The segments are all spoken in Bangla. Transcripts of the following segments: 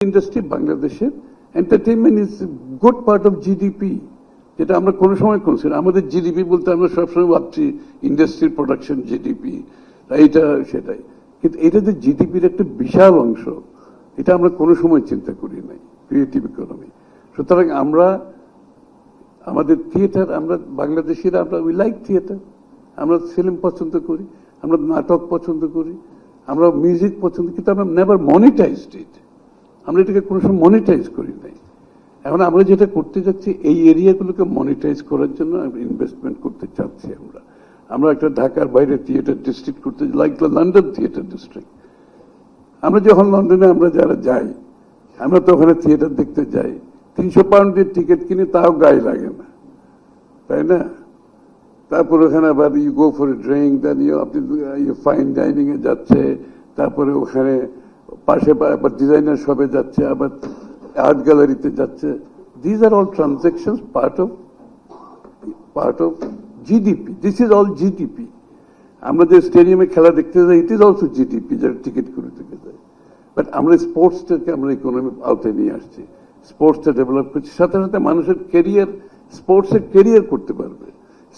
ইন্ডাস্ট্রি বাংলাদেশের entertainment is good part of GDP, যেটা আমরা কোনো সময় কনসিডার, আমাদের জিডিপি বলতে আমরা সবসময় ভাবছি ইন্ডাস্ট্রির প্রোডাকশন জিডিপি, এইটা সেটাই, কিন্তু এটা যে জিডিপির একটা বিশাল অংশ, এটা আমরা কোনো সময় চিন্তা করি নাই ক্রিয়েটিভ ইকোনমি। সুতরাং আমরা আমাদের থিয়েটার, আমরা বাংলাদেশিরা আমরা উই লাইক থিয়েটার, আমরা ফিল্ম পছন্দ করি, আমরা নাটক পছন্দ করি, আমরা মিউজিক পছন্দ, কিন্তু আমরা নেভার মনিটাইজড ইট, আমরা এটাকে কোনো সময় মনিটাইজ করি নাই। এখন আমরা যেটা করতে যাচ্ছি এই এরিয়াগুলোকে মনিটাইজ করার জন্য ইনভেস্টমেন্ট করতে চাচ্ছি। আমরা একটা ঢাকার বাইরে থিয়েটার ডিস্ট্রিক্ট করতে, লাইক লন্ডন থিয়েটার ডিস্ট্রিক্ট। আমরা যখন লন্ডনে আমরা যারা যাই, আমরা তো ওখানে থিয়েটার দেখতে যাই, 300 পাউন্ড দিয়ে টিকিট কিনে, তাও গায়ে লাগে না, তাই না? তারপর ওখানে আবার you go for a drink, then আপনি ফাইন ডাইনিং এ যাচ্ছে, তারপরে ওখানে পাশে আবার ডিজাইনার শপে যাচ্ছে, আবার আর্ট গ্যালারিতে যাচ্ছে। This are all transactions part of GDP. This is all GDP. আমরা যে স্টেডিয়ামে খেলা দেখতে যাই, ইট ইজ অলসো জিডিপি, যারা টিকিট করে থেকে যায়। বাট আমরা স্পোর্টসটাকে আমরা ইকোনমিক আওতায় নিয়ে আসছি, স্পোর্টসটা ডেভেলপ করছি, সাথে সাথে মানুষের ক্যারিয়ার, স্পোর্টসের ক্যারিয়ার করতে পারবে।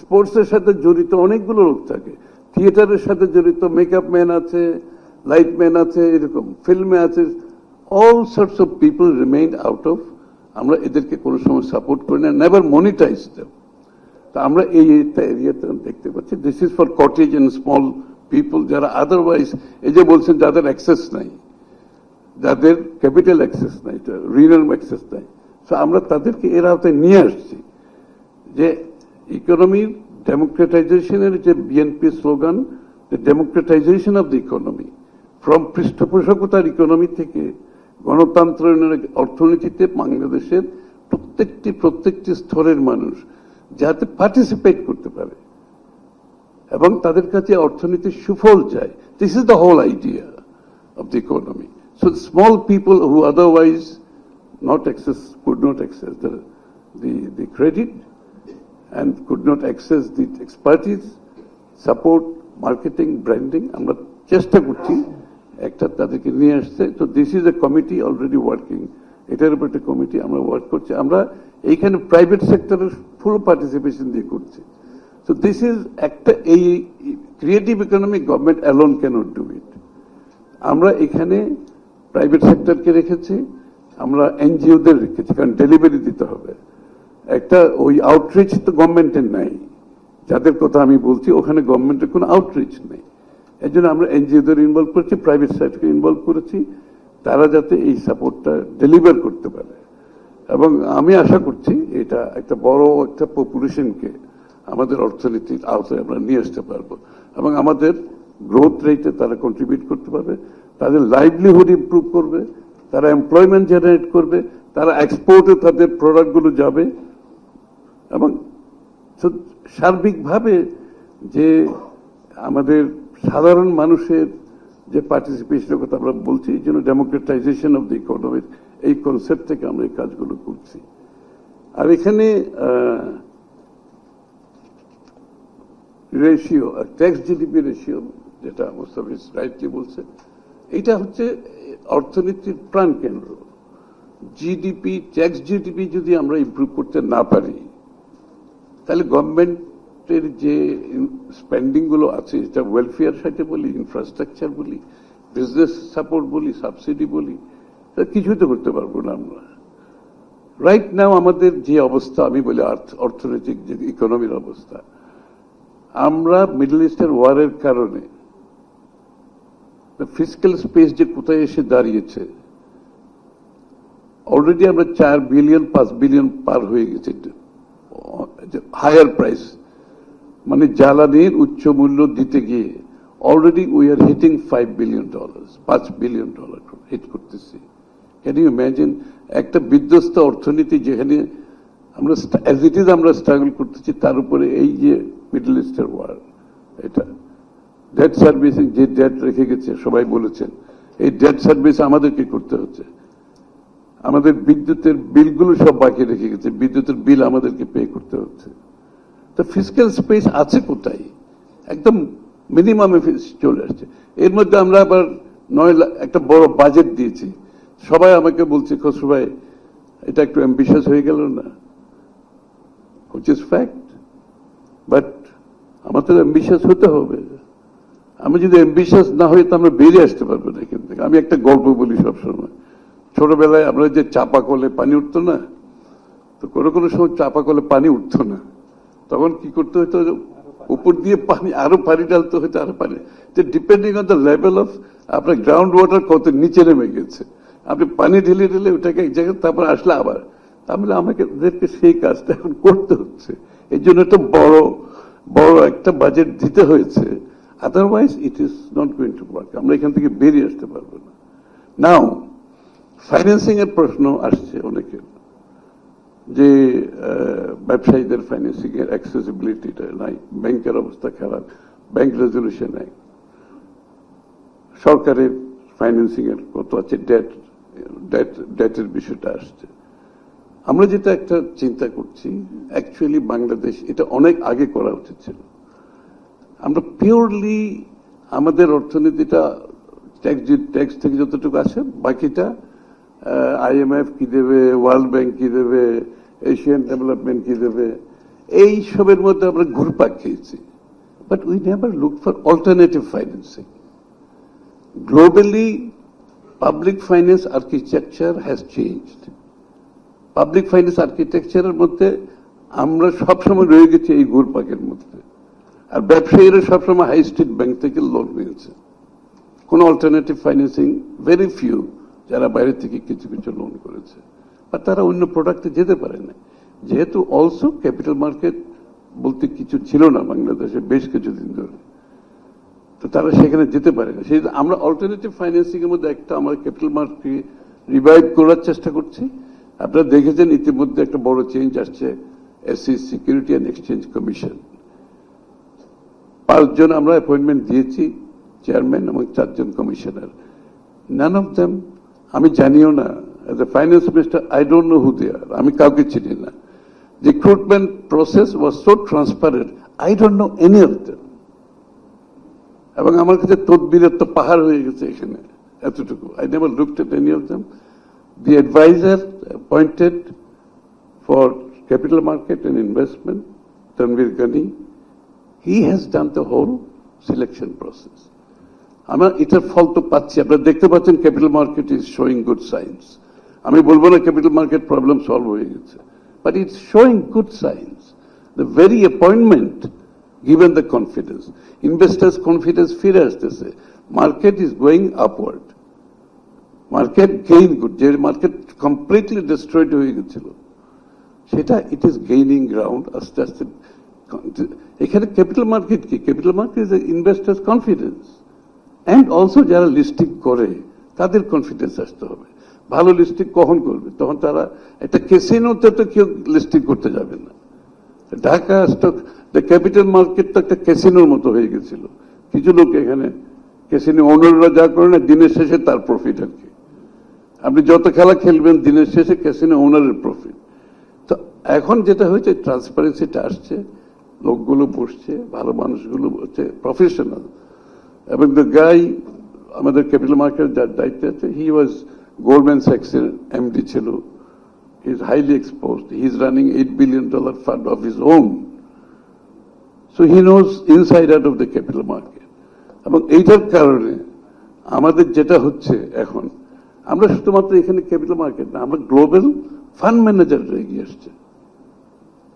স্পোর্টসের সাথে জড়িত অনেকগুলো লোক থাকে, থিয়েটারের সাথে জড়িত মেকআপ ম্যান আছে, লাইট ম্যান আছে, এরকম ফিল্মে আছে, all sorts of people remain out of. আমরা এদেরকে কোনো সময় সাপোর্ট করি না, নেভার মনিটাইজ দেম। তো আমরা এই এরিয়াতে দেখতে পাচ্ছি, this is for cottage and small people, যারা আদারওয়াইজ, এই যে বলছেন যাদের অ্যাক্সেস নাই, যাদের ক্যাপিটাল অ্যাক্সেস নাই, রিনাল অ্যাক্সেস নাই, তো আমরা তাদেরকে এর আওতায় নিয়ে আসছি। যে ইকোনমির ডেমোক্রেটাইজেশনের যে BNP slogan, the democratisation of the economy, from পৃষ্ঠপোষকতার ইকোনমি থেকে গণতন্ত্রের অর্থনীতিতে বাংলাদেশের প্রত্যেকটি স্তরের মানুষ যাতে পার্টিসিপেট করতে পারে এবং তাদের কাছে অর্থনীতির সুফল যায়। This is the whole idea of the economy. So small people who otherwise could not access the credit and could not access the expertise, support, marketing, branding, আমরা চেষ্টা করছি একটা তাদেরকে নিয়ে আসছে। তো this is a committee already working, এটার উপর একটা কমিটি আমরা ওয়ার্ক করছি। আমরা এইখানে প্রাইভেট সেক্টরের ফুল পার্টিসিপেশন দিয়ে করছি। সো দিস ইজ একটা, এই creative economy government alone cannot do it. আমরা এখানে প্রাইভেট সেক্টরকে রেখেছি, আমরা এনজিওদের রেখেছি, কারণ ডেলিভারি দিতে হবে। একটা ওই আউটরিচ তো গভর্নমেন্টের নাই, যাদের কথা আমি বলছি ওখানে গভর্নমেন্টের কোনো আউটরিচ নেই। এর জন্য আমরা এনজিওদের ইনভলভ করেছি, প্রাইভেট সেক্টরকে ইনভলভ করেছি, তারা যাতে এই সাপোর্টটা ডেলিভার করতে পারে। এবং আমি আশা করছি এটা একটা বড় একটা পপুলেশনকে আমাদের অর্থনীতির আওতায় আমরা নিয়ে আসতে পারবো এবং আমাদের গ্রোথ রেটে তারা কন্ট্রিবিউট করতে পারবে, তাদের লাইভলিহুড ইমপ্রুভ করবে, তারা এমপ্লয়মেন্ট জেনারেট করবে, তারা এক্সপোর্টে তাদের প্রোডাক্টগুলো যাবে। এবং সার্বিকভাবে যে আমাদের সাধারণ মানুষের যে পার্টিসিপেশনের কথা আমরা বলছি, এই জন্য ডেমোক্রেটাইজেশন অফ দ্য ইকোনমির এই কনসেপ্ট থেকে আমরা এই কাজগুলো করছি। আর এখানে রেশিও, ট্যাক্স জিডিপি রেশিও, যেটা মোস্তাফিজ রাইটলি বলছে, এটা হচ্ছে অর্থনীতির প্রাণ কেন্দ্র। জিডিপি, ট্যাক্স জিডিপি যদি আমরা ইমপ্রুভ করতে না পারি, তাহলে গভর্নমেন্টের যে স্পেন্ডিং গুলো আছে, এটা ওয়েলফেয়ার সাইটে বলি, ইনফ্রাস্ট্রাকচার বলি, বিজনেস সাপোর্ট বলি, সাবসিডি বলি, কিছুই তো করতে পারবো না আমরা। রাইট নাও আমাদের যে অবস্থা, আমি বলি অর্থনৈতিক যে ইকোনমির অবস্থা, আমরা মিডল ইস্টের ওয়ারের কারণে ফিজিক্যাল স্পেস যে কোথায় এসে দাঁড়িয়েছে, অলরেডি আমরা 4 বিলিয়ন 5 বিলিয়ন পার হয়ে গেছে। হায়ার প্রাইস মানে জ্বালানির উচ্চ মূল্য দিতে গিয়ে already we are hitting $5 billion, $5 billion hit করতেছি। ক্যান ইউ ইমাজিন একটা বিধ্বস্ত অর্থনীতি যেখানে আমরা অ্যাজ ইট ইজ আমরা স্ট্রাগল করতেছি, তার উপরে এই যে মিডল ইস্টের ওয়ার, এটা ডেট সার্ভিসিং যে ডেট রেখে গেছে, সবাই বলেছেন এই ডেট সার্ভিস আমাদেরকে করতে হচ্ছে। আমাদের বিদ্যুতের বিলগুলো সব বাকি রেখে গেছে, বিদ্যুতের বিল আমাদেরকে পে করতে হচ্ছে। তো ফিজিক্যাল স্পেস আছে কোথায়? একদম মিনিমামে চলে আসছে। এর মধ্যে আমরা আবার 9 লাখ একটা বড় বাজেট দিয়েছি, সবাই আমাকে বলছে খসরু ভাই এটা একটু অ্যাম্বিশিয়াস হয়ে গেল না, হুইচ ইজ ফ্যাক্ট। বাট আমাদের অ্যাম্বিশিয়াস হতে হবে। আমি যদি অ্যাম্বিশিয়াস না হই তো আমরা বেরিয়ে আসতে পারবো না এখান থেকে। আমি একটা গল্প বলি সবসময়, ছোটবেলায় আমরা যে চাপা কলে পানি উঠতো না, তো কোনো কোনো সময় চাপা কলে পানি উঠতো না, তখন কি করতে হতো, উপর দিয়ে পানি আরো পানি ডালতে হতো, আরো পানি, depending on the level of আপনার গ্রাউন্ড ওয়াটার কত নিচে নেমে গেছে, আপনি পানি ঢেলে ঢেলে ওটাকে এক জায়গায় তারপর আসলে আবার, তাহলে আমাদেরকে সেই কাজটা এখন করতে হচ্ছে। এই জন্য একটা বড় বড় একটা বাজেট দিতে হয়েছে, otherwise it is not going to work. আমরা এখান থেকে বেরিয়ে আসতে পারবো না। নাও ফাইন্যান্সিং এর প্রশ্ন আসছে অনেকের, যে ব্যবসায়ীদের ফাইন্যান্সিং এর অ্যাক্সেসিবিলিটিটা নাই, ব্যাংকের অবস্থা খারাপ, ব্যাংক রেজলিউশন নাই, সরকারের ফাইন্যান্সিং এর কত আছে, ডেটের বিষয়টা আসছে। আমরা যেটা একটা চিন্তা করছি, অ্যাকচুয়ালি বাংলাদেশ এটা অনেক আগে করা উচিত ছিল। আমরা পিওরলি আমাদের অর্থনীতিটা ট্যাক্স থেকে যতটুকু আসে, বাকিটা IMF কি দেবে, ওয়ার্ল্ড ব্যাংক কি দেবে, এশিয়ান ডেভেলপমেন্ট কি দেবে, এই সবের মধ্যে আমরা ঘুরপাক খেয়েছি। But we never look for alternative financing. Globally public finance architecture has changed. Public finance আর্কিটেকচারের মধ্যে আমরা সবসময় রয়ে গেছি এই ঘুরপাকের মধ্যে, আর ব্যবসায়ীরা সবসময় হাই স্ট্রিট ব্যাংক থেকে লোন নিয়েছে। কোন অল্টারনেটিভ ফাইন্যান্সিং ভেরি ফিউ যারা বাইরে থেকে কিছু কিছু লোন করেছে, আর তারা অন্য প্রোডাক্টে যেতে পারে না, যেহেতু অলসো ক্যাপিটাল মার্কেট বলতে কিছু ছিল না বাংলাদেশে বেশ কিছুদিন ধরে, তো তারা সেখানে যেতে পারে না। সেই আমরা অল্টারনেটিভ ফাইন্যান্সিং এর মধ্যে একটা আমরা ক্যাপিটাল মার্কেট রিভাইভ করার চেষ্টা করছি। আপনারা দেখেছেন ইতিমধ্যে একটা বড় চেঞ্জ আসছে, SEC security and exchange commission, 5 জন আমরা অ্যাপয়েন্টমেন্ট দিয়েছি, চেয়ারম্যান এবং 4 জন কমিশনার। নান অফ দেম আমি জানিও না, as a finance minister I don't know who they are, আমি কাউকে চিনি না। Recruitment process was so transparent, I don't know any of them. এবং আমার কাছে তদবিরের তো পাহাড় হয়ে গেছে এখানে, এতটুকু। I never looked at any of them. The advisor appointed for capital market and investment, Tanvir Ghani, he has done the whole selection process. আমরা এটার ফল তো পাচ্ছি, আপনারা দেখতে পাচ্ছেন capital market is showing good science. আমি বলবো না ক্যাপিটাল মার্কেট প্রবলেম সলভ হয়ে গেছে, but it's showing good science. The very appointment given the confidence, investors confidence ফিরে আসতেছে, market is going upward, market gain good, যে মার্কেট কমপ্লিটলি ডিস্ট্রয়েড হয়ে গেছিল সেটা ইট ইজ গেইনিং গ্রাউন্ড আস্তে আস্তে। এখানে ক্যাপিটাল মার্কেট কি, capital market is investors confidence, and also যারা লিস্টিং করে তাদের কনফিডেন্স আসতে হবে। ভালো লিস্টিং কখন করবে, তখন তারা একটা ক্যাসিনোতে তো কেউ লিস্টিং করতে যাবে না। ঢাকা স্টক ক্যাপিটাল মার্কেট তো একটা ক্যাসিনোর মতো হয়ে গেছিল। কিছু লোক এখানে ক্যাসিনো ওনাররা যা করে না, দিনের শেষে তার প্রফিট আর কি। আপনি যত খেলা খেলবেন দিনের শেষে ক্যাসিনো ওনারের প্রফিট। তো এখন যেটা হয়েছে, ট্রান্সপারেন্সিটা আসছে, লোকগুলো বসছে, ভালো মানুষগুলো হচ্ছে প্রফেশনাল। এবং দ্য গাই আমাদের ক্যাপিটাল মার্কেট যার দায়িত্বে আছে, হি ওয়াজ গোল্ডম্যান স্যাক্সের MD ছিল, he is highly exposed, he is running $8 billion fund of his own, so he knows inside out of the capital market. এবং এইটার কারণে আমাদের যেটা হচ্ছে এখন, আমরা শুধুমাত্র এখানে ক্যাপিটাল মার্কেট না, আমরা গ্লোবাল ফান্ড ম্যানেজাররা এগিয়ে আসছে।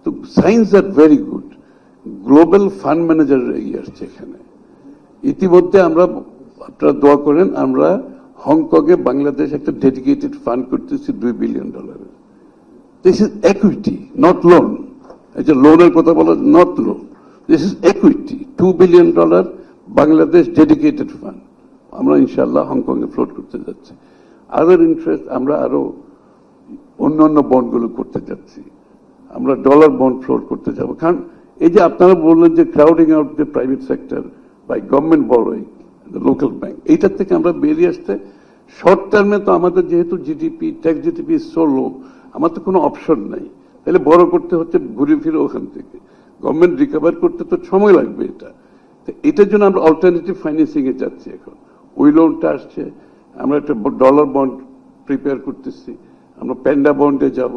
তো signs are very good, global fund ম্যানেজাররা এগিয়ে আসছে এখানে। ইতিমধ্যে আমরা, আপনারা দোয়া করেন, আমরা হংকংয়ে বাংলাদেশ একটা ডেডিকেটেড ফান্ড করতেছি $2 billion। This is equity, not loan. এই যে লোনের কথা বলা, not loan, this is equity, $2 billion Bangladesh dedicated fund আমরা ইনশাল্লাহ হংকংয়ে ফ্লোট করতে যাচ্ছি। আদার ইন্টারেস্ট আমরা আরো অন্যান্য বন্ডগুলো করতে যাচ্ছি, আমরা ডলার বন্ড ফ্লোট করতে যাব। কারণ এই যে আপনারা বললেন যে crowding out the private sector by government borrowing, the local bank, এইটার থেকে আমরা বেরিয়ে আসতে শর্ট টার্মে তো আমাদের যেহেতু জিডিপি, ট্যাক্স জিডিপি সো লো, আমার তো কোনো অপশন নাই, তাহলে বড় করতে হচ্ছে ঘুরে ফিরে ওখান থেকে। গভর্নমেন্ট রিকভার করতে তো সময় লাগবে, এটার জন্য আমরা অল্টারনেটিভ ফাইন্যান্সিং এ যাচ্ছি এখন। ওই লোনটা আসছে, আমরা একটা ডলার বন্ড প্রিপেয়ার করতেছি, আমরা প্যান্ডা বন্ডে যাব,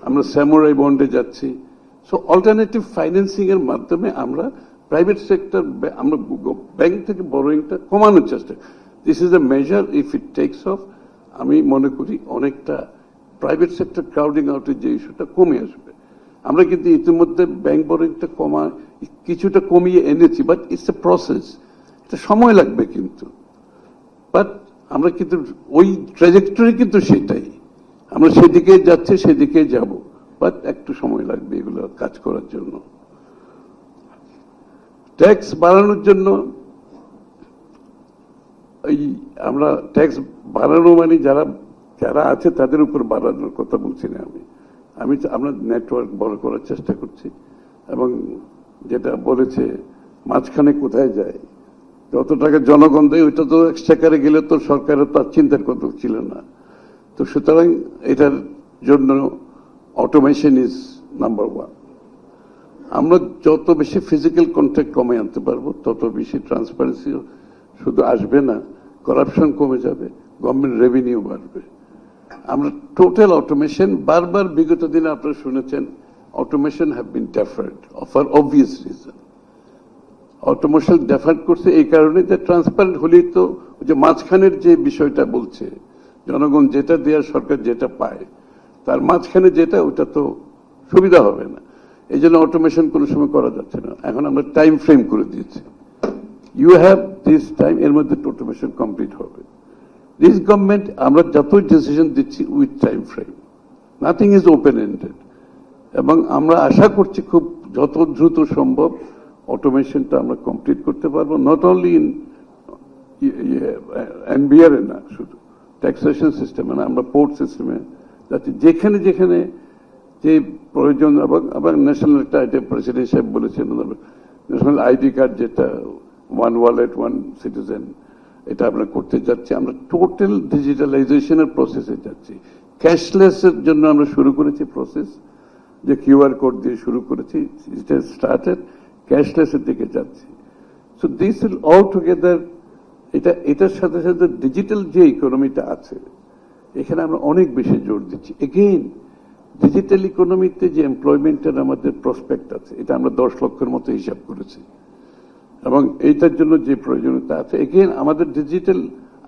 আমরা স্যামুরাই বন্ডে যাচ্ছি। সো অল্টারনেটিভ ফাইন্যান্সিং এর মাধ্যমে আমরা প্রাইভেট সেক্টর, আমরা ব্যাংক থেকে বরোয়িংটা কমানোর চেষ্টা। This is a measure, if it tax of, আমি মনে করি অনেকটা প্রাইভেট সেক্টর ক্রাউডিং আউটের যে ইস্যুটা কমে আসবে। আমরা কিন্তু ইতিমধ্যে ব্যাংক বরোয়িংটা কিছুটা কমিয়ে এনেছি, বাট ইটস এ প্রসেস, এটা সময় লাগবে কিন্তু। বাট আমরা কিন্তু ওই ট্র্যাজেক্টরি কিন্তু সেটাই, আমরা সেদিকে যাচ্ছি, সেদিকে যাব, বাট একটু সময় লাগবে এগুলো কাজ করার জন্য। ট্যাক্স বাড়ানোর জন্য এই আমরা ট্যাক্স বাড়ানো মানে যারা আছে তাদের উপর বাড়ানোর কথা বলছি না আমরা নেটওয়ার্ক বড় করার চেষ্টা করছি। এবং যেটা বলেছে মাঝখানে কোথায় যায়, যত টাকা জনগণ দেয় ওইটা তো এক্সচেকারে গেলে তো সরকারের তো আর চিন্তার কথা ছিল না। তো সুতরাং এটার জন্য অটোমেশন ইজ নাম্বার ওয়ান। আমরা যত বেশি ফিজিক্যাল কন্ট্যাক্ট কমে আনতে পারবো তত বেশি ট্রান্সপারেন্সি শুধু আসবে না, করাপশন কমে যাবে, গভর্নমেন্ট রেভিনিউ বাড়বে। আমরা টোটাল অটোমেশন, বারবার বিগত দিনে আপনারা শুনেছেন automation have been deferred for obvious reason. Automation deferred করছে এই কারণে যে ট্রান্সপারেন্ট হলেই তো যে মাঝখানের যে বিষয়টা বলছে, জনগণ যেটা দেওয়ার সরকার যেটা পায় তার মাঝখানে যেটা, ওটা তো সুবিধা হবে না। এই জন্য অটোমেশন কোনো সময় করা যাচ্ছে না। এখন আমরা টাইম ফ্রেম করে দিয়েছি, ইউ হ্যাভ দিস টাইম, এর মধ্যে অটোমেশন কমপ্লিট হবে। দিস গভর্নমেন্ট আমরা যতই ডিসিশন দিচ্ছি with time frame, nothing is open ended. এবং আমরা আশা করছি খুব যত দ্রুত সম্ভব অটোমেশনটা আমরা কমপ্লিট করতে পারবো, নট অনলি ইন এনবিআর এ না, শুধু ট্যাক্সেশন সিস্টেমে না, আমরা পোর্ট সিস্টেমে, যাতে যেখানে যেখানে যে প্রয়োজন। আবার ন্যাশনাল একটা আইডি, প্রেসিডেন্ট সাহেব বলেছেন ন্যাশনাল আইডি কার্ড, যেটা ওয়ান ওয়ালেট ওয়ান সিটিজেন, এটা আমরা করতে যাচ্ছি। আমরা টোটাল ডিজিটালাইজেশনের প্রসেসে যাচ্ছি। ক্যাশলেস এর জন্য আমরা শুরু করেছি প্রসেস, যে কিউআর কোড দিয়ে শুরু করেছি, ইট হ্যাজ স্টার্টেড, ক্যাশলেস এর দিকে যাচ্ছি। So this will all together, এটার সাথে সাথে ডিজিটাল যে ইকোনমিটা আছে এখানে আমরা অনেক বেশি জোর দিচ্ছি। এগেইন ডিজিটাল ইকোনমিতে যে এমপ্লয়মেন্টের আমাদের প্রসপেক্ট আছে, এটা আমরা 10 লক্ষের মতো হিসাব করেছি। এবং এইটার জন্য যে প্রয়োজনীয়তা আছে, এগেইন আমাদের ডিজিটাল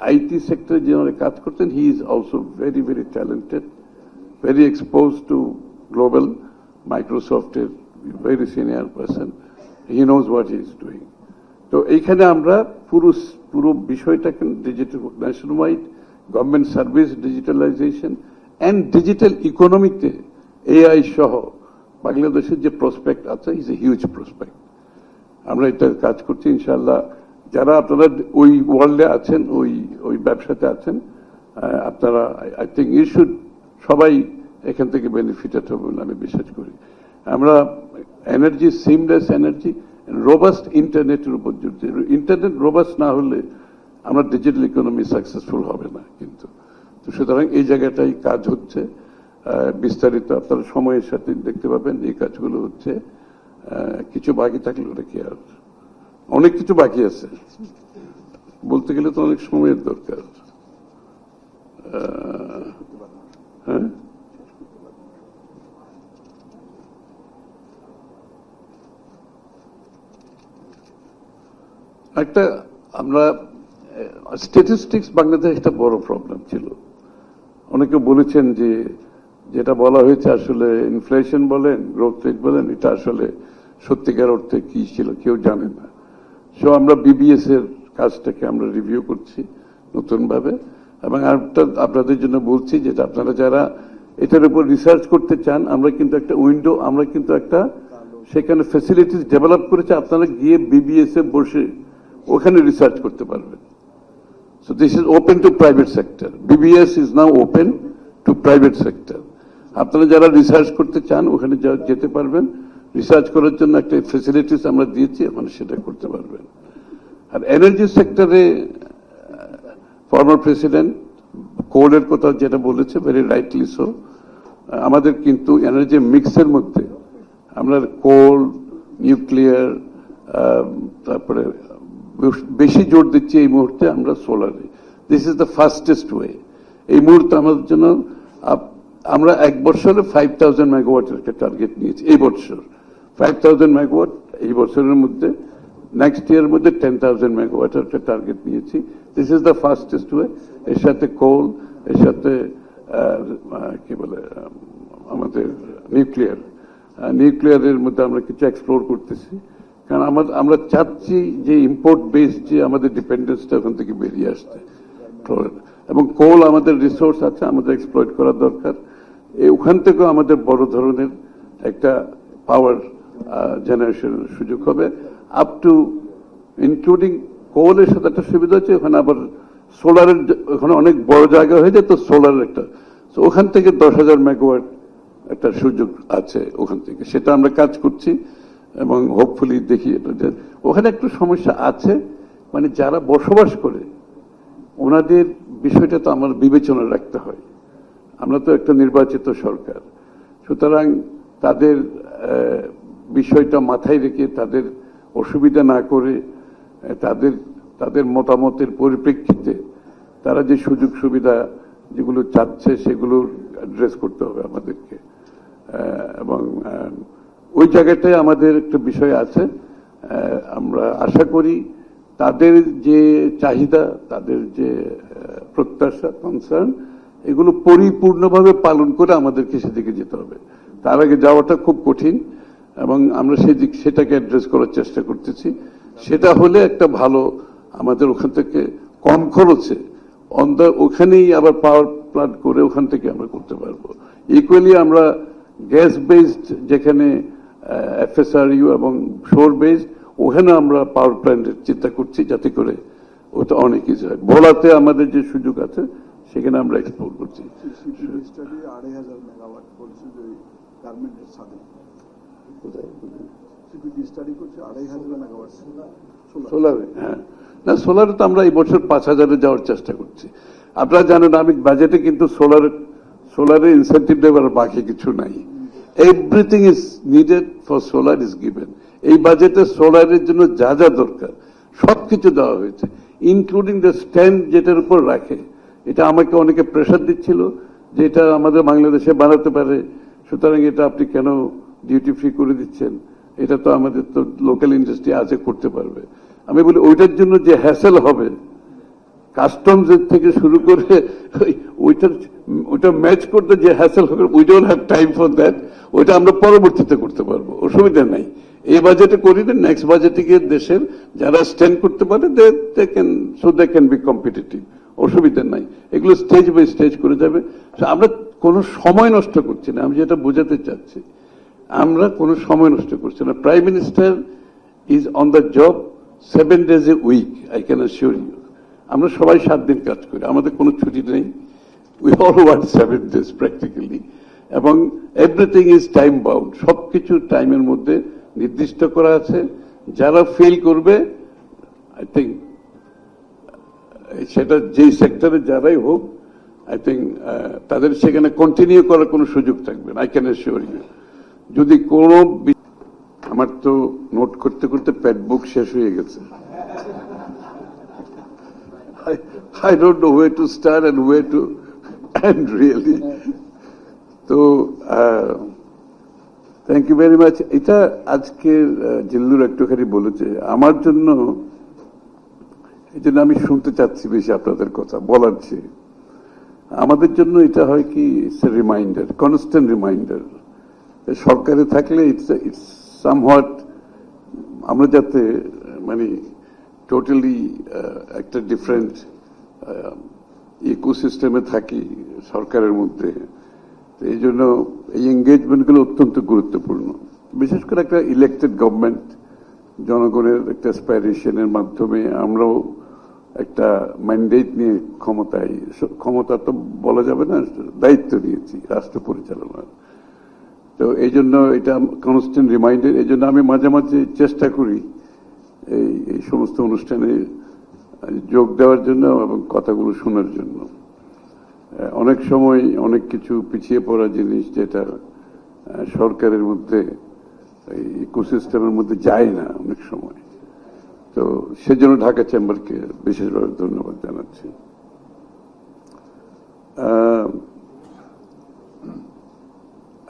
আইটি সেক্টরে যারা কাজ করতেন, he is also very very talented, very expose to global, মাইক্রোসফটের very senior person, he knows what he is doing. তো এইখানে আমরা পুরো বিষয়টাকে digital, nationwide government service digitalisation and digital ইকোনমিতে এআই সহ বাংলাদেশের যে প্রসপেক্ট আছে, ইজ এ হিউজ প্রসপেক্ট। আমরা এটা কাজ করছি ইনশাআল্লাহ। যারা আপনারা ওই ওয়ার্ল্ডে আছেন, ওই ব্যবসাতে আছেন, আপনারা আই থিঙ্ক ইউ শুড সবাই এখান থেকে বেনিফিটেড হবে বলে আমি বিশ্বাস করি। আমরা এনার্জি, সিমলেস এনার্জি, রোবাস্ট ইন্টারনেটের উপর জোর দিই। ইন্টারনেট রোবাস্ট না হলে আমরা ডিজিটাল ইকোনমি সাকসেসফুল হবে না কিন্তু। তো সুতরাং এই জায়গাটাই কাজ হচ্ছে, বিস্তারিত আপনারা সময়ের সাথে দেখতে পাবেন এই কাজগুলো হচ্ছে। কিছু বাকি থাকলে ওটা কি, আর অনেক কিছু বাকি আছে, বলতে গেলে তো অনেক সময়ের দরকার। হ্যাঁ, একটা আমরা স্ট্যাটিস্টিক্স বাংলাদেশ একটা বড় প্রবলেম ছিল। অনেকে বলেছেন যে যেটা বলা হয়েছে আসলে ইনফ্লেশন বলেন, গ্রোথ রেট বলেন, এটা আসলে সত্যিকার অর্থে কি ছিল কেউ জানে না। সো আমরা বিবিএস এর কাজটাকে আমরা রিভিউ করছি নতুন ভাবে। এবং আপনাদের জন্য বলছি যেটা আপনারা যারা এটার উপর রিসার্চ করতে চান, আমরা কিন্তু একটা উইন্ডো, আমরা কিন্তু একটা সেখানে ফ্যাসিলিটিস ডেভেলপ করেছি, আপনারা গিয়ে বিবিএস এ বসে ওখানে রিসার্চ করতে পারবেন। So this is open to private sector. BBS is now open to private sector. আপনারা যারা রিসার্চ করতে চান ওখানে যেতে পারবেন, রিসার্চ করার জন্য একটা ফ্যাসিলিটিস আমরা দিয়েছি, ওখানে সেটা করতে পারবেন। আর এনার্জি সেক্টরে ফর্মার প্রেসিডেন্ট কোলের কথা যেটা বলেছে, ভেরি রাইটলি সো। আমাদের কিন্তু এনার্জি মিক্সের মধ্যে আমরা কোল, নিউক্লিয়ার, তারপরে বেশি জোর দিচ্ছি এই মুহূর্তে আমরা সোলারে। This is the fastest way. এই মুহূর্তে আমাদের জন্য আমরা এক বছরে 5000 মেগাওয়াটের একটা টার্গেট নিয়েছি। এই বছর 5000 মেগাওয়াট, এই বছরের মধ্যে নেক্সট ইয়ারের মধ্যে 10,000 মেগাওয়াটের একটা টার্গেট নিয়েছি। This is the fastest way. এর সাথে কোল, এর সাথে কি বলে আমাদের নিউক্লিয়ারের মধ্যে আমরা কিছু এক্সপ্লোর করতেছি। কারণ আমরা চাচ্ছি যে ইম্পোর্ট বেসড যে আমাদের ডিপেন্ডেন্সটা ওখান থেকে বেরিয়ে আসতে, এবং কোল আমাদের রিসোর্স আছে, আমাদের এক্সপ্লয়েট করা দরকার। ওখান থেকেও আমাদের বড় ধরনের একটা পাওয়ার জেনারেশনের সুযোগ হবে, আপ টু ইনক্লুডিং কোলের সাথে একটা সুবিধা হচ্ছে ওখানে আবার সোলারের, ওখানে অনেক বড় জায়গা হয়ে যায়, তো সোলারের একটা, ওখান থেকে 10,000 মেগাওয়াট একটা সুযোগ আছে ওখান থেকে, সেটা আমরা কাজ করছি এবং হোপফুলি দেখি এটা। ওখানে একটু সমস্যা আছে, মানে যারা বসবাস করে ওনাদের বিষয়টা তো আমার বিবেচনা রাখতে হয়। আমরা তো একটা নির্বাচিত সরকার, সুতরাং তাদের বিষয়টা মাথায় রেখে তাদের অসুবিধা না করে তাদের মতামতের পরিপ্রেক্ষিতে তারা যে সুযোগ সুবিধা যেগুলো চাচ্ছে সেগুলোর অ্যাড্রেস করতে হবে আমাদেরকে। এবং ওই জায়গাটায় আমাদের একটা বিষয় আছে। আমরা আশা করি তাদের যে চাহিদা, তাদের যে প্রত্যাশা, কনসার্ন, এগুলো পরিপূর্ণভাবে পালন করে আমাদেরকে সেদিকে যেতে হবে। তার আগে যাওয়াটা খুব কঠিন, এবং আমরা সেটাকে অ্যাড্রেস করার চেষ্টা করতেছি। সেটা হলে একটা ভালো, আমাদের ওখান থেকে কম খরচে ওখানেই আবার পাওয়ার প্লান্ট করে ওখান থেকে আমরা করতে পারবো। ইকুয়ালি আমরা গ্যাস বেসড, যেখানে এফএসআরইউ এবং শোর বেসড, ওখানে আমরা পাওয়ার প্ল্যান্টের চিন্তা করছি, যাতে করে ওটা অনেক কিছু হয়। ভোলাতে আমাদের যে সুযোগ আছে সেখানে আমরা এক্সপ্লোর করছি। সোলারে, হ্যাঁ, না সোলারে তো আমরা এই বছর 5,000-এ যাওয়ার চেষ্টা করছি। আপনারা জানেন আমি বাজেটে কিন্তু সোলারের ইনসেন্টিভ দেওয়ার বাকি কিছু নাই। Everything is needed for solar is given. এই বাজেটে সোলারের জন্য যা যা দরকার সবকিছু দেওয়া হয়েছে, ইনক্লুডিং দ্য স্ট্যান্ড যেটার উপর রাখে। এটা আমাকে অনেকে প্রেশার দিচ্ছিল যে এটা আমাদের বাংলাদেশে বানাতে পারে, সুতরাং এটা আপনি কেন ডিউটি ফ্রি করে দিচ্ছেন, এটা তো আমাদের তো লোকাল ইন্ডাস্ট্রি আছে, করতে পারবে। আমি বলি ওইটার জন্য যে হ্যাসেল হবে, কাস্টমস থেকে শুরু করে ওইটা ম্যাচ করতে যে হ্যাসেল হবে, we don't have time for that. ওইটা আমরা পরবর্তীতে করতে পারবো, অসুবিধা নাই। এই বাজেটে করি না, নেক্সট বাজেটে গিয়ে দেশের যারা স্ট্যান্ড করতে পারে দে ক্যান বি কম্পিটিটিভ, অসুবিধা নাই। এগুলো স্টেজ বাই স্টেজ করে যাবে। আমরা কোনো সময় নষ্ট করছি না, আমি যেটা বোঝাতে চাচ্ছি, আমরা কোনো সময় নষ্ট করছি না। Prime minister is on the job 7 days a week, I can assure you. আমরা সবাই 7 দিন কাজ করি, আমাদের কোনো ছুটি নেই। We all work 7 days practically, এবং এভরিথিং ইজ টাইম বাউন্ড। সবকিছু টাইমের মধ্যে নির্দিষ্ট করা আছে। যারা ফেল করবে, আই থিঙ্ক সেটা যেই সেক্টরে যারাই হোক, আই থিঙ্ক তাদের সেখানে কন্টিনিউ করার কোনো সুযোগ থাকবে না, আই ক্যান অ্যাসিওর ইউ। যদি কোনো, আমার তো নোট করতে করতে প্যাড বুক শেষ হয়ে গেছে। I don't know where to start and where to end really. তো থ্যাংক ইউ ভেরি মাচ। এটা আজকে জিল্লুর একটুখানি বলেছে আমার জন্য, এই জন্য আমি শুনতে চাচ্ছি বেশি আপনাদের কথা বলার চেয়ে। আমাদের জন্য এটা হয় কি, it's a reminder, constant reminder. সরকারে থাকলে ইটস সামহাট, আমরা যাতে মানে টোটালি একটা ডিফারেন্ট ইকোসিস্টেমে থাকি সরকারের মধ্যে। এই জন্য এই এঙ্গেজমেন্টগুলো অত্যন্ত গুরুত্বপূর্ণ, বিশেষ করে একটা ইলেক্টেড গভর্নমেন্ট, জনগণের একটা অ্যাসপাইরেশনের মাধ্যমে আমরাও একটা ম্যান্ডেট নিয়ে ক্ষমতা তো বলা যাবে না, দায়িত্ব নিয়েছি রাষ্ট্র পরিচালনার। তো এই জন্য এটা কনস্ট্যান্ট রিমাইন্ডার। এই জন্য আমি মাঝে মাঝে চেষ্টা করি এই সমস্ত অনুষ্ঠানে যোগ দেওয়ার জন্য এবং কথাগুলো শোনার জন্য। অনেক সময় অনেক কিছু পিছিয়ে পড়া জিনিস যেটা সরকারের মধ্যে, এই ইকোসিস্টেমের মধ্যে যায় না অনেক সময়। তো সেজন্য ঢাকা চেম্বারকে বিশেষভাবে ধন্যবাদ জানাচ্ছি। আহ,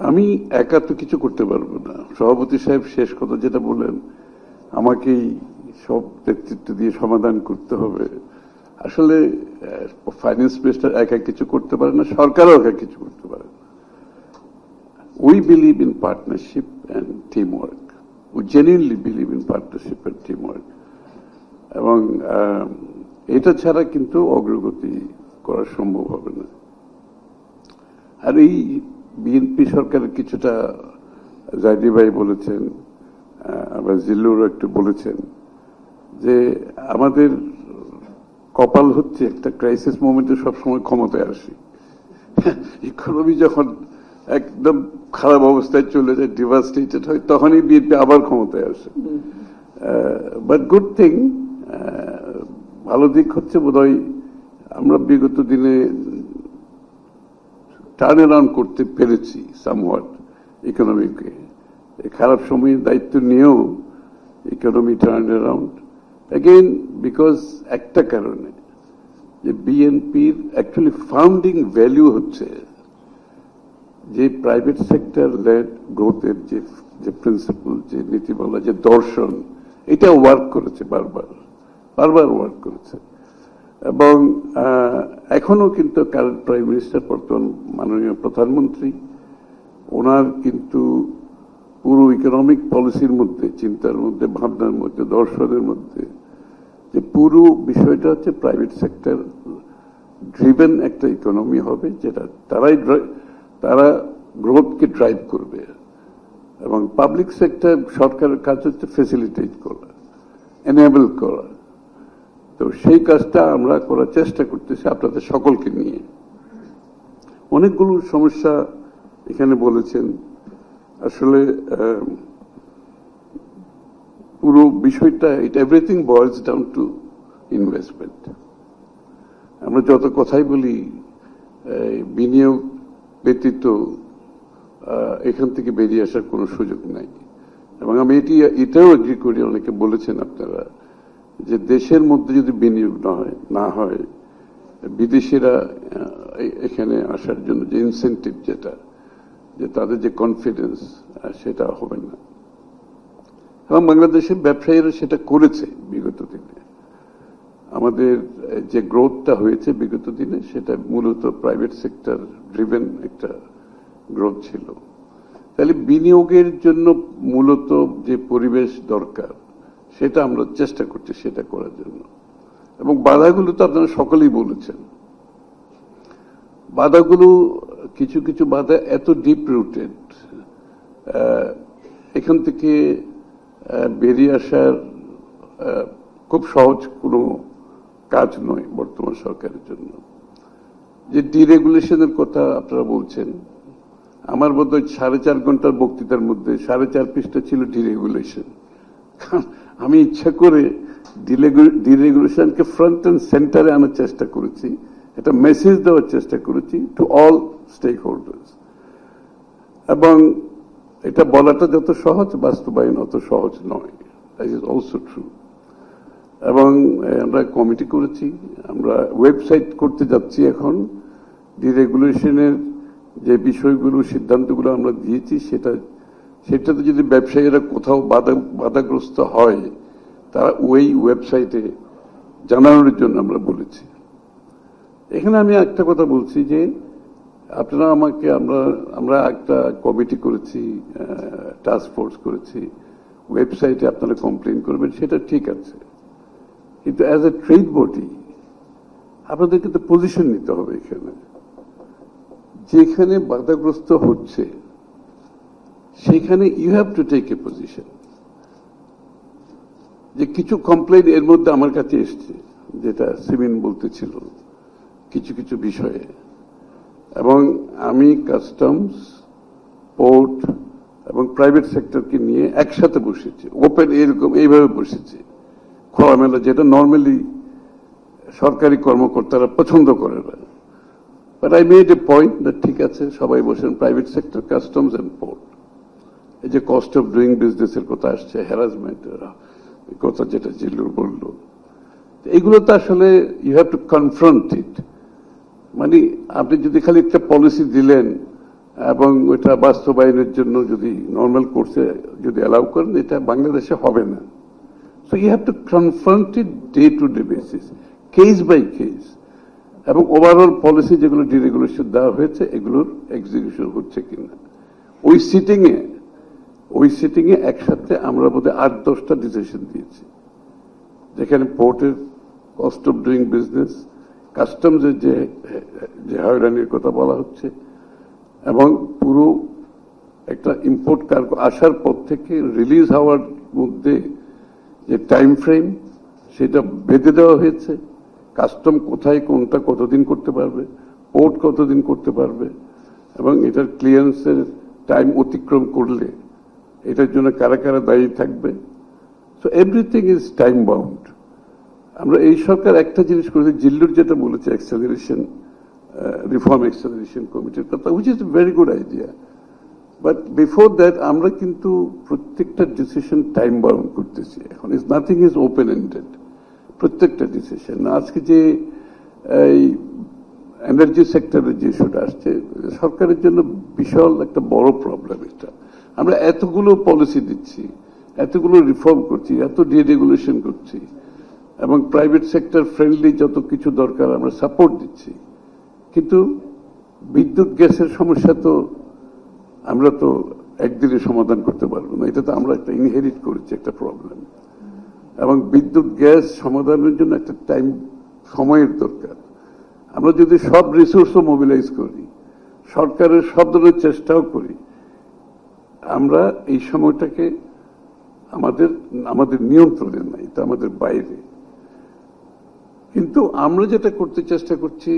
আমি একা তো কিছু করতে পারবো না। সভাপতি সাহেব শেষ কথা যেটা বললেন, আমাকেই সব নেতৃত্ব দিয়ে সমাধান করতে হবে। আসলে ফাইন্যান্স মিনিস্টার একা কিছু করতে পারে না, সরকারও একা কিছু করতে পারে না। We believe in partnership and team work. We genuinely believe in partnership and team work. এবং এটা ছাড়া কিন্তু অগ্রগতি করা সম্ভব হবে না। আর এই বিএনপি সরকারের কিছুটা জাইদি ভাই বলেছেন, আবার জিল্লুরও একটু বলেছেন যে আমাদের কপাল হচ্ছে একটা ক্রাইসিস মোমেন্টে সবসময় ক্ষমতায় আসি। ইকোনমি যখন একদম খারাপ অবস্থায় চলে যায়, ডিভাস্টেটেড হয়, তখনই বিএনপি আবার ক্ষমতায় আসে। বাট গুড থিং, ভালো দিক হচ্ছে বোধহয় আমরা বিগত দিনে টার্ন অ্যারাউন্ড করতে পেরেছি সামহাট ইকোনমিকে। খারাপ সময়ের দায়িত্ব নিয়েও economy turn around again, because একটা কারণে যে বিএনপির অ্যাকচুয়ালি ফাউন্ডিং ভ্যালু হচ্ছে যে প্রাইভেট সেক্টর লেড গ্রোথের যে প্রিন্সিপাল, যে নীতিমালা, যে দর্শন, এটা ওয়ার্ক করেছে, বারবার ওয়ার্ক করেছে। এবং এখনো কিন্তু কারেন্ট প্রাইম মিনিস্টার, বর্তমান মাননীয় প্রধানমন্ত্রী, ওনার কিন্তু পুরো ইকোনমিক পলিসির মধ্যে, চিন্তার মধ্যে, ভাবনার মধ্যে, দর্শনের মধ্যে যে পুরো বিষয়টা হচ্ছে প্রাইভেট সেক্টর ড্রিভেন একটা ইকোনমি হবে, যেটা তারা গ্রোথকে ড্রাইভ করবে। এবং পাবলিক সেক্টর, সরকারের কাজ হচ্ছে ফেসিলিটেট করা, এনেবল করা। তো সেই কাজটা আমরা করার চেষ্টা করতেছি আপনাদের সকলকে নিয়ে। অনেকগুলো সমস্যা এখানে বলেছেন। আসলে পুরো বিষয়টা, it everything boils down to investment. আমরা যত কথাই বলি বিনিয়োগ ব্যতীত এখান থেকে বেরিয়ে আসার কোনো সুযোগ নাই। এবং আমি এটাও এগ্রি করি, অনেকে বলেছেন আপনারা, যে দেশের মধ্যে যদি বিনিয়োগ না হয় বিদেশিরা এখানে আসার জন্য যে ইনসেন্টিভ, যেটা যে তাদের যে কনফিডেন্স, সেটা হবে না। এবং বাংলাদেশের ব্যবসায়ীরা সেটা করেছে বিগত দিনে। আমাদের যে গ্রোথটা হয়েছে বিগত দিনে, সেটা মূলত প্রাইভেট সেক্টর ড্রিভেন একটা গ্রোথ ছিল। তাহলে বিনিয়োগের জন্য মূলত যে পরিবেশ দরকার, সেটা আমরা চেষ্টা করছি সেটা করার জন্য। এবং বাধাগুলো তো আপনারা সকলেই বলেছেন। বাধাগুলো কিছু কিছু বাধা এত ডিপ রুটেড, এখান থেকে বেরিয়ে আসার খুব সহজ কোনো কাজ নয় বর্তমান সরকারের জন্য। যে ডিরেগুলেশনের কথা আপনারা বলছেন, আমার বোধহয় 4.5 ঘন্টার বক্তৃতার মধ্যে 4.5 পৃষ্ঠা ছিল ডিরেগুলেশন। আমি ইচ্ছা করে ডিরেগুলেশনকে ফ্রন্ট অ্যান্ড সেন্টারে আনার চেষ্টা করেছি, একটা মেসেজ দেওয়ার চেষ্টা করেছি টু অল স্টেক হোল্ডার্স। এবং এটা বলাটা যত সহজ, বাস্তবায়ন অত সহজ নয়। That is also true. এবং আমরা কমিটি করেছি, আমরা ওয়েবসাইট করতে যাচ্ছি এখন। ডিরেগুলেশনের যে বিষয়গুলো, সিদ্ধান্তগুলো আমরা দিয়েছি, সেটাতে যদি ব্যবসায়ীরা কোথাও বাধাগ্রস্ত হয়, তারা ওই ওয়েবসাইটে জানানোর জন্য আমরা বলেছি। এখানে আমি একটা কথা বলছি যে আপনারা আমাকে, আমরা একটা কমিটি করেছি, টাস্ক ফোর্স করেছি, ওয়েবসাইটে আপনারা কমপ্লেন করবেন, সেটা ঠিক আছে। কিন্তু অ্যাজ এ ট্রেড বডি আপনাদের কিন্তু পজিশন নিতে হবে। এখানে যেখানে বাধাগ্রস্ত হচ্ছে সেখানে you have to take a position. যে কিছু কমপ্লেন এর মধ্যে আমার কাছে এসছে, যেটা সিমিন বলতেছিল কিছু কিছু বিষয়ে, এবং আমি কাস্টমস, পোর্ট এবং প্রাইভেট সেক্টরকে নিয়ে একসাথে বসেছি, ওপেন এরকম এইভাবে বসেছি খোলামেলা, যেটা নর্মালি সরকারি কর্মকর্তারা পছন্দ করে না। But I made a point that ঠিক আছে, সবাই বসেন, private sector, customs and port. এই যে কস্ট অফ ডুইং বিজনেসের কথা আসছে, হ্যারাসমেন্টের কথা যেটা জিল্লুর বলল, এইগুলো তো আসলে ইউ হ্যাভ টু কনফ্রন্ট ইট। মানে আপনি যদি খালি একটা পলিসি দিলেন এবং ওইটা বাস্তবায়নের জন্য যদি নর্মাল কোর্সে যদি অ্যালাউ করেন, এটা বাংলাদেশে হবে না। So you have to confront it day to day basis, case by case, এবং ওভারঅল পলিসি যেগুলো ডিরেগুলেশন দেওয়া হয়েছে এগুলোর এক্সিকিউশন হচ্ছে কিনা। ওই সিটিংয়ে একসাথে আমরা বোধহয় 8-10টা ডিসিশন দিয়েছি, যেখানে পোর্টের কস্ট অফ ডুইং বিজনেস, কাস্টমসের যে হয়রানির কথা বলা হচ্ছে, এবং পুরো একটা ইম্পোর্ট কার্গো আসার পর থেকে রিলিজ হওয়ার মধ্যে যে টাইম ফ্রেম সেটা বেঁধে দেওয়া হয়েছে। কাস্টম কোথায় কোনটা কতদিন করতে পারবে, পোর্ট কতদিন করতে পারবে, এবং এটার ক্লিয়ারেন্সের টাইম অতিক্রম করলে এটার জন্য কারা কারা দায়ী থাকবে। So everything is time bound. আমরা এই সরকার একটা জিনিস করেছি, জিল্লুর যেটা বলেছে অ্যাক্সেলারেশন, রিফর্ম অ্যাক্সেলারেশন কমিটির কথা, which is a very good idea. But before that আমরা কিন্তু প্রত্যেকটা ডিসিশন টাইম বাউন্ড করতেছি। এখন is nothing is open ended, প্রত্যেকটা ডিসিশন। আজকে যে এই এনার্জি সেক্টরের যে ইস্যুটা আসছে, সরকারের জন্য বিশাল একটা বড় প্রবলেম এটা। আমরা এতগুলো পলিসি দিচ্ছি, এতগুলো রিফর্ম করছি, এত ডিরেগুলেশন করছি, এবং প্রাইভেট সেক্টর ফ্রেন্ডলি যত কিছু দরকার আমরা সাপোর্ট দিচ্ছি, কিন্তু বিদ্যুৎ গ্যাসের সমস্যা তো আমরা তো একদিনে সমাধান করতে পারবো না। এটা তো আমরা একটা ইনহেরিট করেছি একটা প্রবলেম, এবং বিদ্যুৎ গ্যাস সমাধানের জন্য একটা টাইম, সময়ের দরকার। আমরা যদি সব রিসোর্সও মোবিলাইজ করি, সরকারের সব ধরনের চেষ্টাও করি, আমরা এই সময়টাকে আমাদের নিয়ন্ত্রণে নাই, এটা আমাদের বাইরে। কিন্তু আমরা যেটা করতে চেষ্টা করছি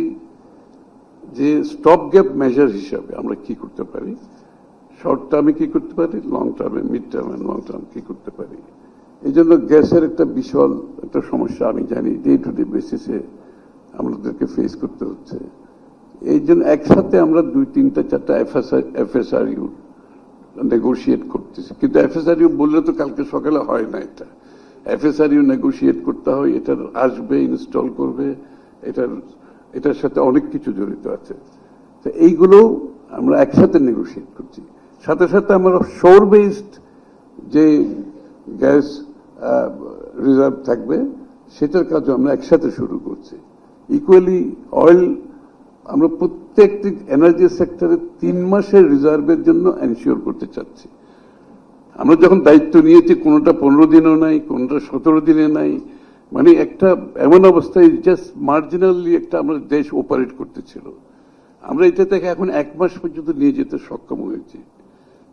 যে স্টপ গ্যাপ মেজার হিসাবে আমরা কি করতে পারি, শর্ট টার্মে কি করতে পারি, লং টার্মে, মিড টার্মে, লং টার্ম কি করতে পারি। এই জন্য গ্যাসের একটা বিশাল একটা সমস্যা আমি জানি ডে টু ডে বেসিসে আমাদেরকে ফেস করতে হচ্ছে। এই জন্য একসাথে আমরা 2-3-4টা এফএসআরইউ নেগোশিয়েট করতেছি। কিন্তু এফএসআরইউ বললে তো কালকে সকালে হয় না, এটা এফএসআরইউ নেগোশিয়েট করতে হয়, এটার আসবে, ইনস্টল করবে, এটার সাথে অনেক কিছু জড়িত আছে। তো এইগুলো আমরা একসাথে নেগোশিয়েট করছি। সাথে সাথে আমরা শোর বেসড যে গ্যাস রিজার্ভ থাকবে সেটার কাজও আমরা একসাথে শুরু করছি। ইকুয়ালি অয়েল আমরা প্রত্যেকটি এনার্জি সেক্টরে 3 মাসের রিজার্ভের জন্য এনশিওর করতে চাচ্ছি। আমরা যখন দায়িত্ব নিয়েছি কোনোটা 15 দিনও নাই, কোনোটা 17 দিনে নাই, মানে একটা এমন অবস্থায় জাস্ট মার্জিনালি একটা আমরা দেশ অপারেট করতেছিল। আমরা এটা থেকে এখন 1 মাস পর্যন্ত নিয়ে যেতে সক্ষম হয়েছি।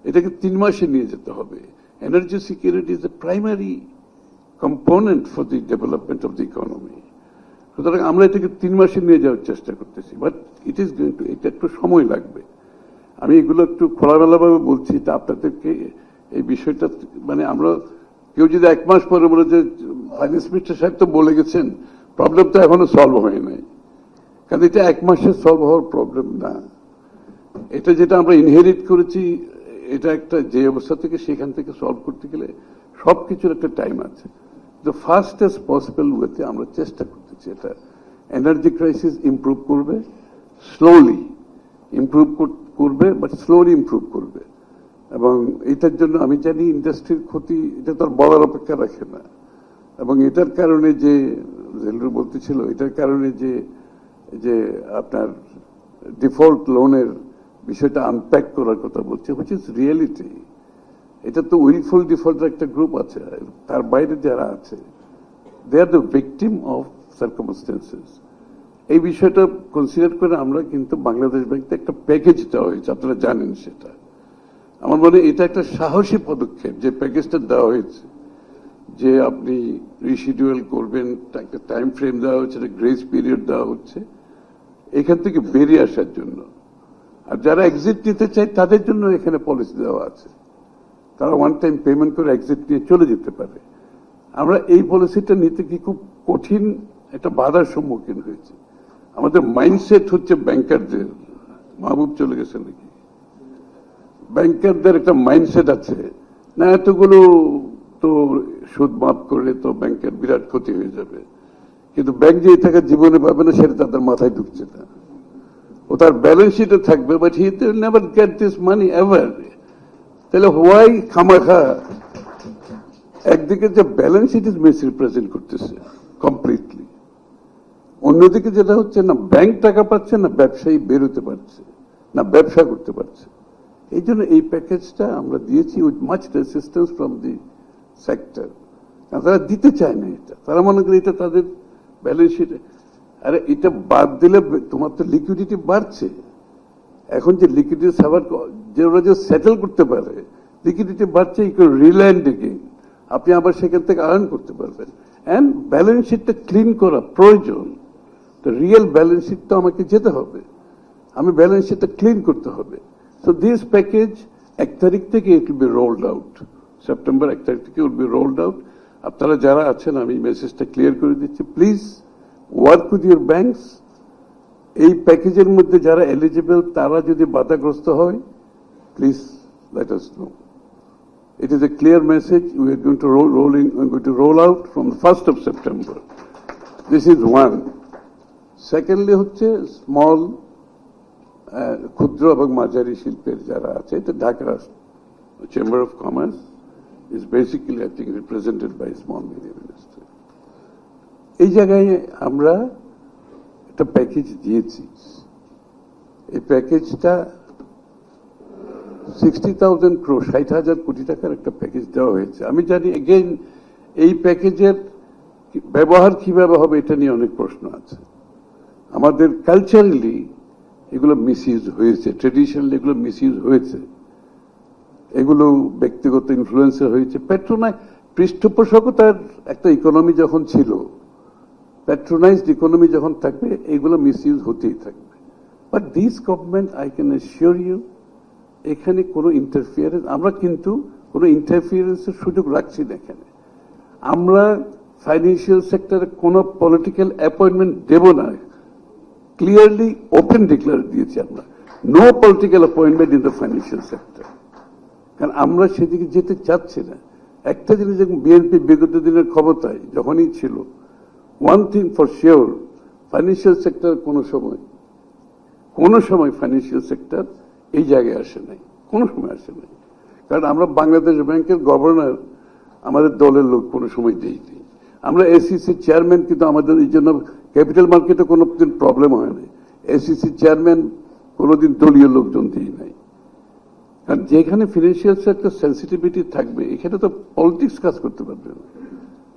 এটাকে 3 মাসে নিয়ে যেতে হবে। Energy security is a primary component for the development of the economy. সুতরাং আমরা এটাকে 3 মাসে নিয়ে যাওয়ার চেষ্টা করতেছি, but it is going to, এটা একটু সময় লাগবে। আমি এগুলো একটু খোলামেলাভাবে বলছি, তা আপনাদেরকে এই বিষয়টা, মানে আমরা কেউ যদি 1 মাস পরে বলে যে ফাইন্যান্স মিনিস্টার সাহেব তো বলে গেছেন, প্রবলেম তো এখনো সলভ হয় নাই, কারণ এটা 1 মাসে সলভ হওয়ার প্রবলেম না। এটা যেটা আমরা ইনহেরিট করেছি, এটা একটা যে অবস্থা থেকে সেখান থেকে সলভ করতে গেলে সবকিছুর একটা টাইম আছে। দ্য ফাস্টেস্ট পসিবল ওয়েতে আমরা চেষ্টা করতেছি। এটা এনার্জি ক্রাইসিস ইমপ্রুভ করবে, স্লোলি ইমপ্রুভ করবে, বাট স্লোলি ইমপ্রুভ করবে। এবং এটার জন্য আমি জানি ইন্ডাস্ট্রির ক্ষতি এটা তো আর বলার অপেক্ষা রাখে না। এবং এটার কারণে যে জেলরু বলতেছিল, এটার কারণে যে আপনার ডিফল্ট লোনের বিষয়টা আনপ্যাক করার কথা বলছে, হুইচ ইজ রিয়েলিটি। এটা তো উইলফুল ডিফল্টের একটা গ্রুপ আছে, তার বাইরে যারা আছে they are the victim of circumstances. এই বিষয়টা কনসিডার করে আমরা কিন্তু বাংলাদেশ ব্যাংকে একটা প্যাকেজ দেওয়া হয়েছে, আপনারা জানেন সেটা। আমার মনে এটা একটা সাহসী পদক্ষেপ যে প্যাকেজটা দেওয়া হয়েছে, যে আপনি রিশিডিউল করবেন, একটা টাইম ফ্রেম দেওয়া হচ্ছে, একটা গ্রেস পিরিয়ড দেওয়া হচ্ছে এখান থেকে বেরিয়ে আসার জন্য। আর যারা এক্সিট নিতে চায় তাদের জন্য এখানে পলিসি দেওয়া আছে, তারা ওয়ান টাইম পেমেন্ট করে এক্সিট নিয়ে চলে যেতে পারে। আমরা এই পলিসিটা নিতে কি খুব কঠিন একটা বাধার সম্মুখীন হয়েছে। আমাদের মাইন্ডসেট হচ্ছে ব্যাংকারদের, মাহবুব চলে গেছে নাকি, ব্যাংকারদের একটা মাইন্ডসেট আছে না, এতগুলো তো সুদ মাফ করলে তো ব্যাংকের বিরাট ক্ষতি হয়ে যাবে, কিন্তু ব্যাংক যে টাকা জীবনে পাবে না সেটা তাদের মাথায় ঢুকছে না। ও তার ব্যালেন্স শিটে থাকবে, but he will never get this money ever. তাহলে হোয়াই খামাখা একদিকে যে ব্যালেন্স শিট ইজ মিসরিপ্রেজেন্ট করতেছে কমপ্লিটলি, অন্যদিকে যেটা হচ্ছে না ব্যাংক টাকা পাচ্ছে, না ব্যবসায়ী বেরোতে পারছে, না ব্যবসা করতে পারছে। এই জন্য এই প্যাকেজটা আমরা দিয়েছি with much resistance from the sector. তারা দিতে চায় না এটা, তারা মনে করে এটা তাদের ব্যালেন্স শিটে। আরে এটা বাদ দিলে তোমার তো লিকুইডিটি বাড়ছে। এখন যে লিকুইডিটি সাভার যে ওরা যে সেটেল করতে পারে, লিকুইডিটি বাড়ছে, রিল্যান্ড এগেইন আপনি আবার সেখান থেকে আর্ন করতে পারবেন। অ্যান্ড ব্যালেন্স শিটটা ক্লিন করা প্রয়োজন। তো রিয়েল ব্যালেন্স শিট তো আমাকে যেতে হবে, আমি ব্যালেন্স শিটটা ক্লিন করতে হবে। সো দিস প্যাকেজ 1 তারিখ থেকে it will be rolled out, September 1 তারিখ থেকে উইল বি রোলড আউট। আপনারা যারা আছেন আমি মেসেজটা ক্লিয়ার করে দিচ্ছি, please work with your banks. এই প্যাকেজের মধ্যে যারা এলিজিবল তারা যদি বাধাগ্রস্ত হয়, please let us no. It is a clear message. We are going to roll out from the 1st of September. This is one. Secondly, হচ্ছে স্মল ক্ষুদ্র এবং মাঝারি শিল্পের যারা আছে, এটা Dhaka chamber of commerce is basically, I think, represented by small medium industry. এই জায়গায় আমরা একটা প্যাকেজ দিয়েছি। এই প্যাকেজটা 60,000 crore, 60,000 কোটি টাকার একটা প্যাকেজ দেওয়া হয়েছে। আমি জানি এগেইন এই প্যাকেজের ব্যবহার কিভাবে হবে এটা নিয়ে অনেক প্রশ্ন আছে। আমাদের কালচারালি এগুলো মিসইউজ হয়েছে, ট্রেডিশনালি এগুলো মিসইউজ হয়েছে, এগুলো ব্যক্তিগত ইনফ্লুয়েন্সে হয়েছে। পৃষ্ঠপোষকতার একটা ইকোনমি যখন ছিল, প্যাট্রোনাইজড ইকোনমি যখন থাকবে, এগুলো মিসইউজ হতেই থাকবে। But this government, I can assure you, এখানে কোনো ইন্টারফিয়ারেন্স, আমরা কিন্তু কোনো ইন্টারফিয়ারেন্সের সুযোগ রাখছি না এখানে। আমরা ফাইন্যান্সিয়াল সেক্টরে কোনো পলিটিক্যাল অ্যাপয়েন্টমেন্ট দেব না, ক্লিয়ারলি ওপেন ডিক্লেয়ার দিয়েছি আমরা, no political appointment in the financial sector. কারণ আমরা সেদিকে যেতে চাচ্ছি না। একটা জিনিস, বিএনপি বিগত দিনের ক্ষমতায় যখনই ছিল, one thing for sure, financial sector কোনো সময় ফাইন্যান্সিয়াল সেক্টর এই জায়গায় আসে নাই, কোনো সময় আসে নাই। কারণ আমরা বাংলাদেশ ব্যাংকের গভর্নর আমাদের দলের লোক কোনো সময় দিইনি। আমরা এসিসি চেয়ারম্যান, কিন্তু আমাদের এই জন্য ক্যাপিটাল মার্কেটে কোনো দিন প্রবলেম হয় নাই। এসিসি চেয়ারম্যান কোনোদিন দলীয় লোকজন দিই নাই। কারণ যেখানে ফিনান্সিয়াল সেক্টর সেন্সিটিভিটি থাকবে, এখানে তো পলিটিক্স কাজ করতে পারবে না।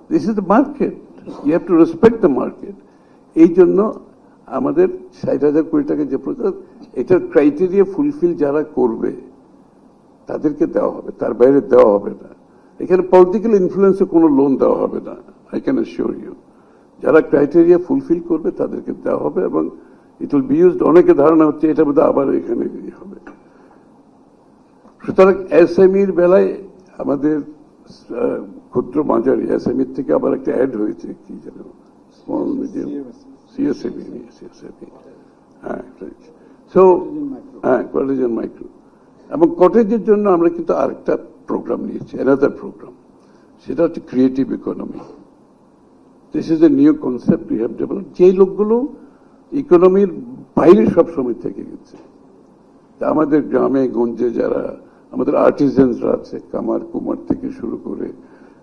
This is the market, you have to respect the market. এই জন্য আমাদের 60,000 কোটি টাকা যে প্রচার, এটার ক্রাইটেরিয়া ফুলফিল যারা করবে তাদেরকে দেওয়া হবে, তার বাইরে দেওয়া হবে না। এখানে পলিটিক্যাল ইনফ্লুয়েন্সে কোনো লোন দেওয়া হবে না, আই ক্যান অ্যাসিওর ইউ। যারা ক্রাইটেরিয়া ফুলফিল করবে তাদেরকে দেওয়া হবে, এবং ইট উইল বি ইউজড। অনেকে ধারণা হচ্ছে এটা বোধহয় আবার এখানে হবে। সুতরাং এসএমইর বেলায় আমাদের ক্ষুদ্র মাঝারি এসএমইর থেকে আবার একটা অ্যাড হয়েছে, কি যেন স্মল মিডিয়াম সিএসএমই, হ্যাঁ, সো হ্যাঁ, কটেজ এন্ড মাইক্রো। এবং কটেজের জন্য আমরা কিন্তু আরেকটা প্রোগ্রাম নিয়েছি, অ্যানাদার প্রোগ্রাম, সেটা হচ্ছে creative economy. This is a new concept we have develop. যেই লোকগুলো ইকোনমির বাইরে সবসময় থেকে গেছে, আমাদের গ্রামে গঞ্জে যারা আমাদের আর্টিজেন্সরা আছে, কামার কুমার থেকে শুরু করে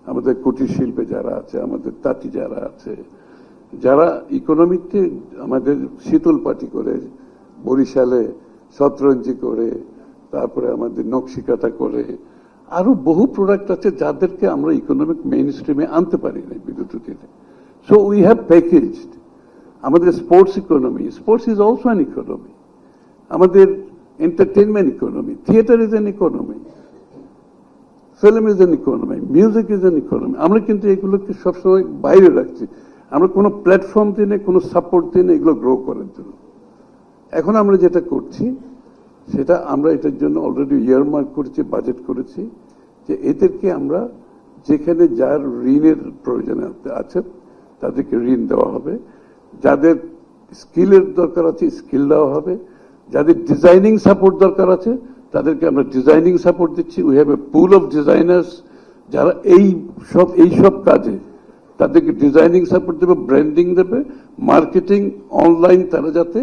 আমাদের কুটির শিল্পে যারা আছে, আমাদের তাঁতি যারা আছে, যারা ইকোনমিতে আমাদের শীতল পাটি করে, বরিশালে শতরঞ্জি করে, তারপরে আমাদের নকশিকাঁথা করে, আরো বহু প্রোডাক্ট আছে যাদেরকে আমরা ইকোনমিক মেইন স্ট্রিমে আনতে পারি না বিগত দিনে। সো উই হ্যাভ প্যাকেজড আমাদের sports economy. Sports is also an economy. আমাদের entertainment economy, theater is an economy, film is an economy, music is an economy. আমরা কিন্তু এগুলোকে সবসময় বাইরে রাখছি, আমরা কোনো প্ল্যাটফর্ম দিনে, কোনো সাপোর্ট দিনে এগুলো গ্রো করার জন্য। এখন আমরা যেটা করছি সেটা আমরা এটার জন্য অলরেডি ইয়ারমার্ক করেছি, বাজেট করেছি, যে এদেরকে আমরা যেখানে যার ঋণের প্রয়োজন আছে তাদেরকে ঋণ দেওয়া হবে, যাদের স্কিলের দরকার আছে স্কিল দেওয়া হবে, যাদের ডিজাইনিং সাপোর্ট দরকার আছে তাদেরকে আমরা ডিজাইনিং সাপোর্ট দিচ্ছি। We have a pool of designers যারা এই সব কাজে, তাদেরকে ডিজাইনিং সাপোর্ট দেবে, ব্র্যান্ডিং দেবে, মার্কেটিং, অনলাইন, তারা যাতে